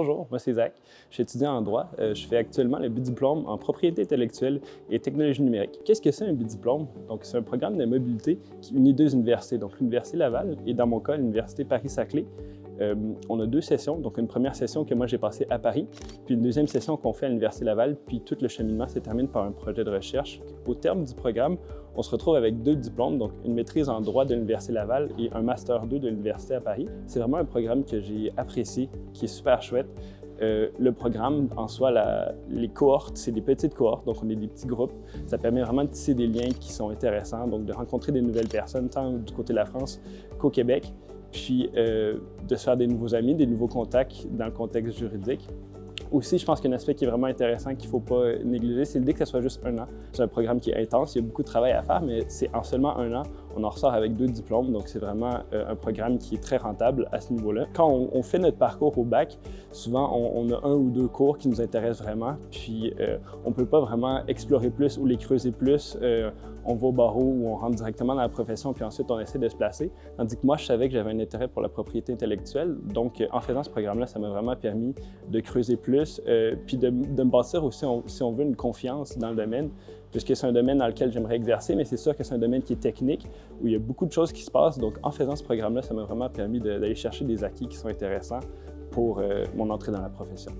Bonjour, moi c'est Zach. Je suis étudiant en droit. Je fais actuellement le bidiplôme en propriété intellectuelle et technologie numérique. Qu'est-ce que c'est un bidiplôme? Donc, c'est un programme de mobilité qui unit deux universités, donc l'Université Laval et dans mon cas, l'Université Paris-Saclay. On a deux sessions, donc une première session que moi j'ai passée à Paris, puis une deuxième session qu'on fait à l'Université Laval, puis tout le cheminement se termine par un projet de recherche. Au terme du programme, on se retrouve avec deux diplômes, donc une maîtrise en droit de l'Université Laval et un Master 2 de l'Université à Paris. C'est vraiment un programme que j'ai apprécié, qui est super chouette. Le programme, en soi, les cohortes, c'est des petites cohortes, donc on est des petits groupes. Ça permet vraiment de tisser des liens qui sont intéressants, donc de rencontrer des nouvelles personnes, tant du côté de la France qu'au Québec, puis de se faire des nouveaux amis, des nouveaux contacts dans le contexte juridique. Aussi, je pense qu'un aspect qui est vraiment intéressant qu'il ne faut pas négliger, c'est l'idée que ce soit juste un an. C'est un programme qui est intense, il y a beaucoup de travail à faire, mais c'est en seulement un an, on en ressort avec deux diplômes, donc c'est vraiment un programme qui est très rentable à ce niveau-là. Quand on fait notre parcours au bac, souvent on a un ou deux cours qui nous intéressent vraiment, puis on ne peut pas vraiment explorer plus ou les creuser plus. On va au barreau ou on rentre directement dans la profession, puis ensuite on essaie de se placer. Tandis que moi, je savais que j'avais un intérêt pour la propriété intellectuelle, donc en faisant ce programme-là, ça m'a vraiment permis de creuser plus, puis de me bâtir aussi, si on veut, une confiance dans le domaine, puisque c'est un domaine dans lequel j'aimerais exercer, mais c'est sûr que c'est un domaine qui est technique, où il y a beaucoup de choses qui se passent. Donc en faisant ce programme-là, ça m'a vraiment permis d'aller chercher des acquis qui sont intéressants pour mon entrée dans la profession.